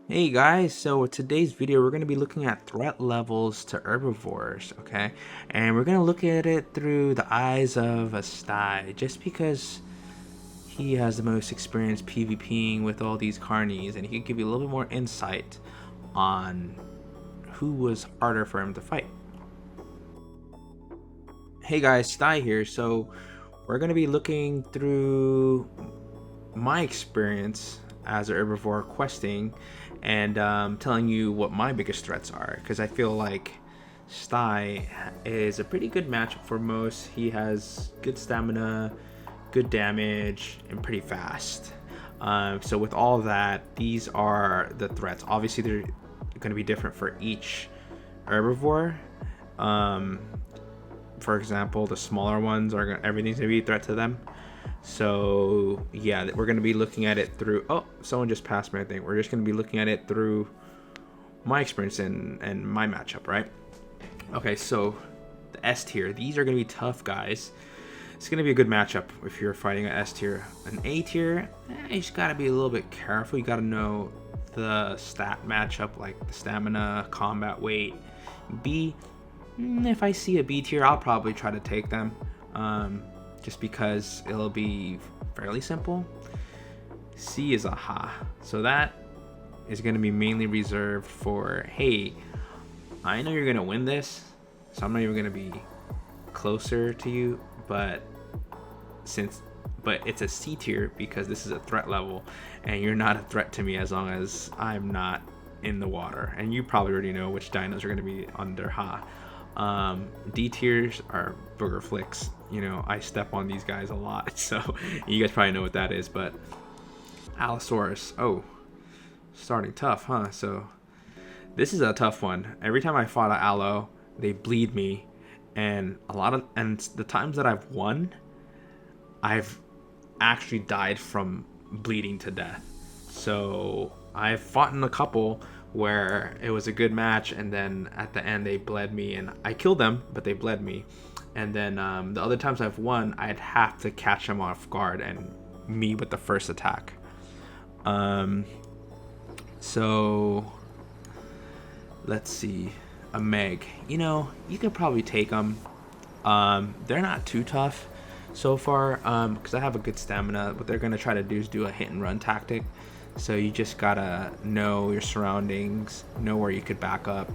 Hey guys, so with today's video we're going to be looking at threat levels to herbivores, okay? And we're going to look at it through the eyes of a sty, just because he has the most experience PvPing with all these carnies, and he can give you a little bit more insight on who was harder for him to fight. Hey guys, Sty here. So we're going to be looking through my experience as an herbivore questing and telling you what my biggest threats are, because I feel like Sty is a pretty good matchup for most. He has good stamina, good damage, and pretty fast. So with all that, these are the threats. Obviously they're going to be different for each herbivore. For example, the smaller ones are everything's gonna be a threat to them. So yeah, we're gonna be looking at it through. Oh, someone just passed me. I think we're just gonna be looking at it through my experience and my matchup, right? Okay, so the S tier. These are gonna be tough, guys. It's gonna be a good matchup if you're fighting an S tier. An A tier, you just gotta be a little bit careful. You gotta know the stat matchup, like the stamina, combat weight. B, if I see a B tier, I'll probably try to take them, just because it'll be fairly simple. C is a ha, so that is going to be mainly reserved for, hey, I know you're going to win this, so I'm not even going to be closer to you, but it's a C tier because this is a threat level, and you're not a threat to me as long as I'm not in the water. And you probably already know which dinos are going to be under ha. D tiers are booger flicks. You know, I step on these guys a lot, so you guys probably know what that is. But Allosaurus, oh, starting tough, huh? So this is a tough one. Every time I fought an Allo, they bleed me, and the times that I've won, I've actually died from bleeding to death. So I've fought in a couple where it was a good match, and then at the end they bled me, and I killed them, but they bled me. And then the other times I've won, I'd have to catch them off guard and me with the first attack. So let's see, a Meg. You know, you could probably take them. They're not too tough so far, because I have a good stamina. What they're gonna try to do is do a hit and run tactic. So you just gotta know your surroundings, know where you could back up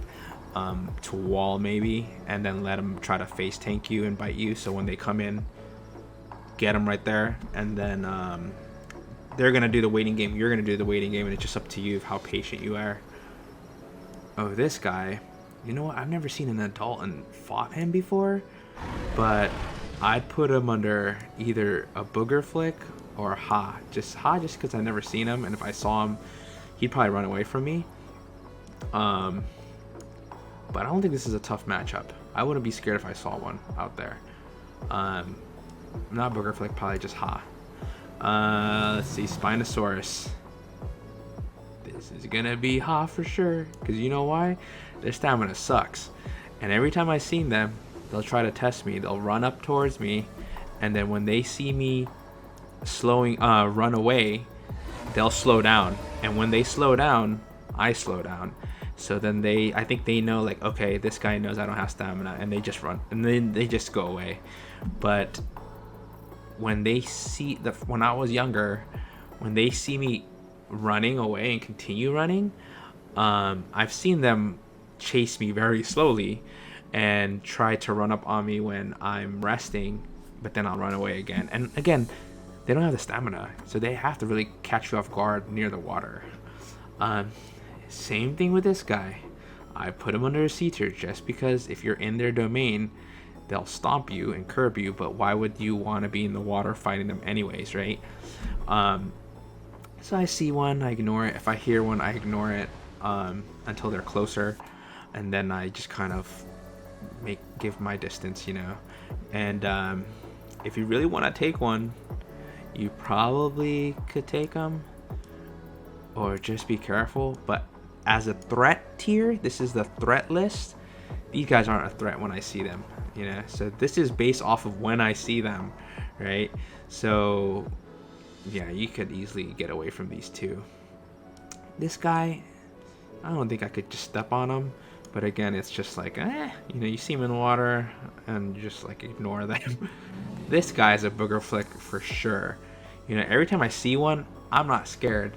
to a wall maybe, and then let them try to face tank you and bite you. So when they come in, get them right there, and then they're gonna do the waiting game. You're gonna do the waiting game, and it's just up to you how patient you are. Oh, this guy. You know what? I've never seen an adult and fought him before, but I'd put him under either a booger flick or ha. Just because I've never seen him, and if I saw him, he'd probably run away from me. But I don't think this is a tough matchup. I wouldn't be scared if I saw one out there. Not booger flick, probably just ha. Let's see, Spinosaurus. This is gonna be ha for sure, because you know why? Their stamina sucks, and every time I've seen them, they'll try to test me. They'll run up towards me, and then when they see me run away, they'll slow down. And when they slow down, I slow down. So then I think they know, like, okay, this guy knows I don't have stamina, and they just run, and then they just go away. But when when I was younger, when they see me running away and continue running, I've seen them chase me very slowly and try to run up on me when I'm resting, but then I'll run away again. And again, they don't have the stamina, so they have to really catch you off guard near the water. Same thing with this guy. I put him under a C tier just because if you're in their domain, they'll stomp you and curb you, but why would you want to be in the water fighting them anyways, right? So I see one, I ignore it. If I hear one, I ignore it until they're closer, and then I just kind of give my distance, you know. And if you really want to take one, you probably could take them, or just be careful. But as a threat tier, this is the threat list. These guys aren't a threat when I see them, you know. So this is based off of when I see them, right? So yeah, you could easily get away from these two. This guy, I don't think I could just step on them. But again, it's just like, you see them in the water and you just like ignore them. This guy's a booger flick for sure. Every time I see one, I'm not scared.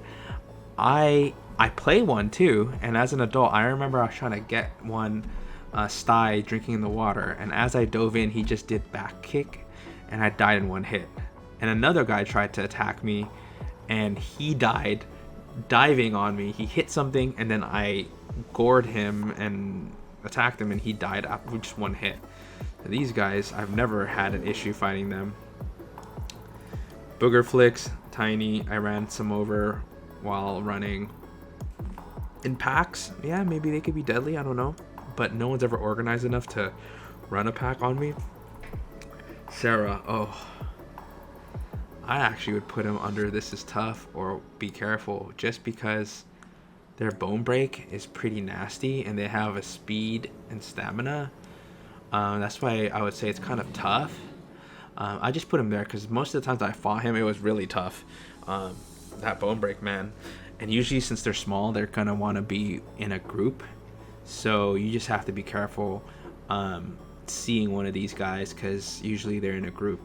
I play one too, and as an adult, I remember I was trying to get one sty drinking in the water, and as I dove in, he just did back kick, and I died in one hit. And another guy tried to attack me, and he died diving on me. He hit something, and then I gored him and attacked him, and he died after just one hit. So these guys, I've never had an issue fighting them. Booger flicks, tiny. I ran some over while running. In packs, yeah, maybe they could be deadly, I don't know. But no one's ever organized enough to run a pack on me. Sarah, I actually would put him under this is tough or be careful, just because their bone break is pretty nasty and they have a speed and stamina. That's why I would say it's kind of tough. I just put him there because most of the times I fought him, it was really tough. That bone break, man. And usually since they're small, they're going to want to be in a group. So you just have to be careful seeing one of these guys because usually they're in a group.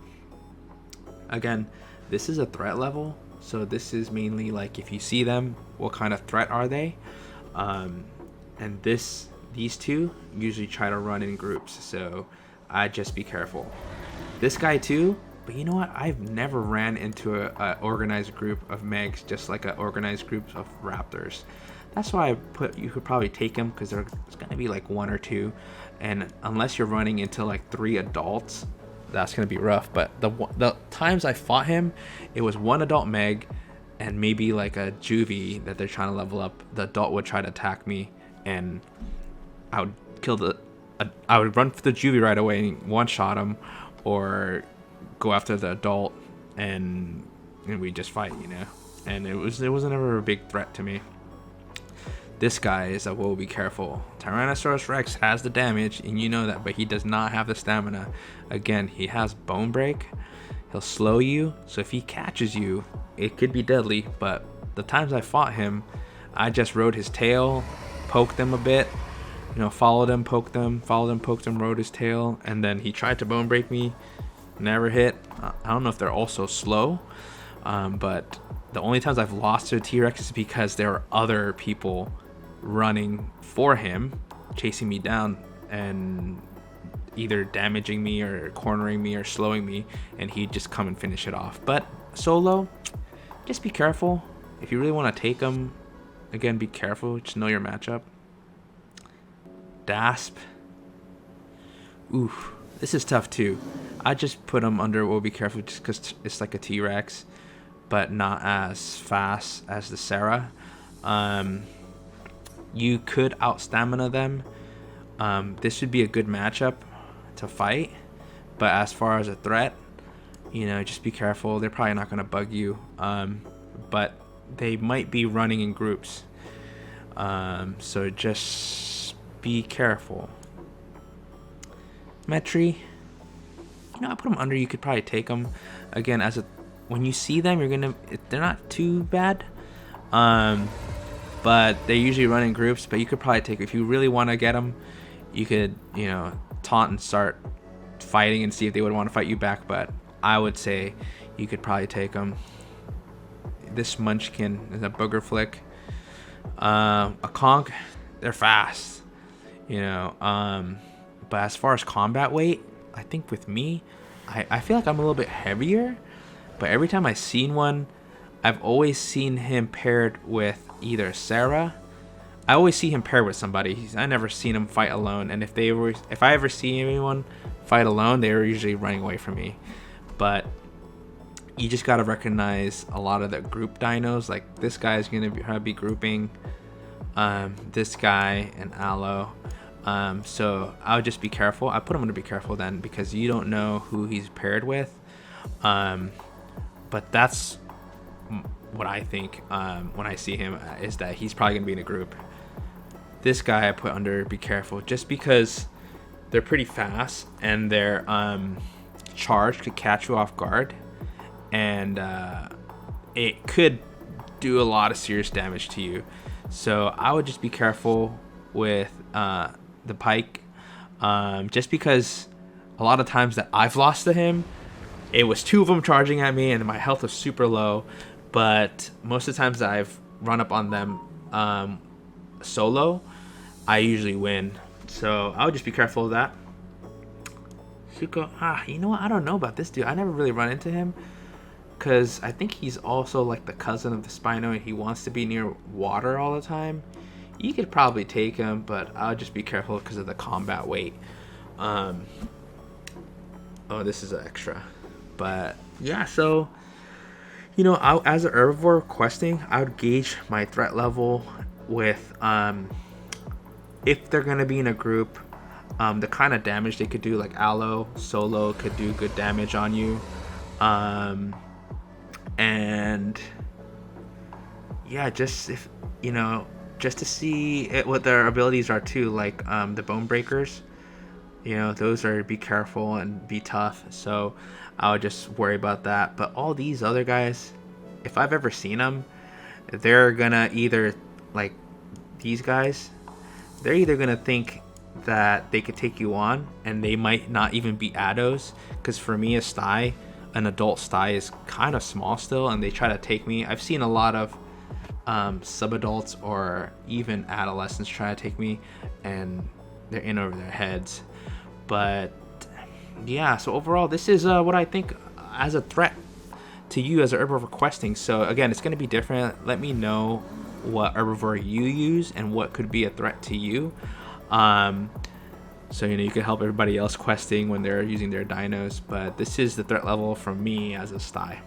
Again, this is a threat level. So this is mainly like if you see them, what kind of threat are they? And these two usually try to run in groups. So I'd just be careful. This guy too. But you know what? I've never ran into a organized group of Megs, just like an organized group of Raptors. That's why you could probably take them because there's going to be like one or two. And unless you're running into like 3 adults, that's going to be rough. But the times I fought him, it was one adult Meg and maybe like a juvie that they're trying to level up. The adult would try to attack me and I would I would run for the juvie right away and one-shot him, or go after the adult and we just fight, and it wasn't ever a big threat to me. This guy is a whoa, be careful. Tyrannosaurus Rex has the damage and you know that, but he does not have the stamina. Again, he has bone break. He'll slow you, so if he catches you, it could be deadly. But the times I fought him, I just rode his tail, poked him a bit, followed him, poked him, rode his tail, and then he tried to bone break me. Never hit. I don't know if they're also slow, but the only times I've lost to a T-Rex is because there are other people running for him, chasing me down and either damaging me or cornering me or slowing me, and he'd just come and finish it off. But solo, just be careful. If you really want to take him, again, be careful. Just know your matchup. Dasp. Oof. This is tough too. I just put him under will be careful just because it's like a T-Rex, but not as fast as the Sarah. You could out-stamina them. This would be a good matchup to fight, but as far as a threat, just be careful. They're probably not going to bug you, but they might be running in groups. So just be careful. Metri, I put them under. You could probably take them. Again, when you see them, they're not too bad. But they usually run in groups. But you could probably take, if you really want to get them, you could, taunt and start fighting and see if they would want to fight you back. But I would say you could probably take them. This Munchkin is a booger flick. A conch, they're fast, but as far as combat weight, I think with me, I feel like I'm a little bit heavier, but every time I've seen one, I've always seen him paired with either Sarah. I always see him paired with somebody. I never seen him fight alone, and if I ever see anyone fight alone, they are usually running away from me. But you just gotta recognize a lot of the group dinos. Like this guy is gonna be grouping this guy and Aloe. So I would just be careful. I put him to be careful then because you don't know who he's paired with. But that's what I think when I see him is that he's probably gonna be in a group. This guy I put under be careful just because they're pretty fast and their charge could catch you off guard, and it could do a lot of serious damage to you. So I would just be careful with the pike, just because a lot of times that I've lost to him, it was two of them charging at me and my health was super low. But most of the times that I've run up on them solo, I usually win. So I would just be careful of that. Suko, you know what? I don't know about this dude. I never really run into him, because I think he's also like the cousin of the Spino, and he wants to be near water all the time. You could probably take him, but I'll just be careful because of the combat weight. Oh, this is an extra. But yeah, so as an herbivore questing, I would gauge my threat level with if they're gonna be in a group, the kind of damage they could do. Like aloe solo could do good damage on you, and yeah, just to see what their abilities are too. Like the bone breakers, those are, be careful and be tough. So I would just worry about that. But all these other guys, if I've ever seen them, they're gonna either, like these guys, they're either gonna think that they could take you on, and they might not even be addos, because for me, a sty, an adult sty, is kind of small still, and they try to take me. I've seen a lot of sub-adults or even adolescents try to take me, and they're in over their heads. But yeah, so overall, this is what I think as a threat to you as an herbivore questing. So again, it's going to be different. Let me know what herbivore you use and what could be a threat to you. So you can help everybody else questing when they're using their dinos. But this is the threat level from me as a sty.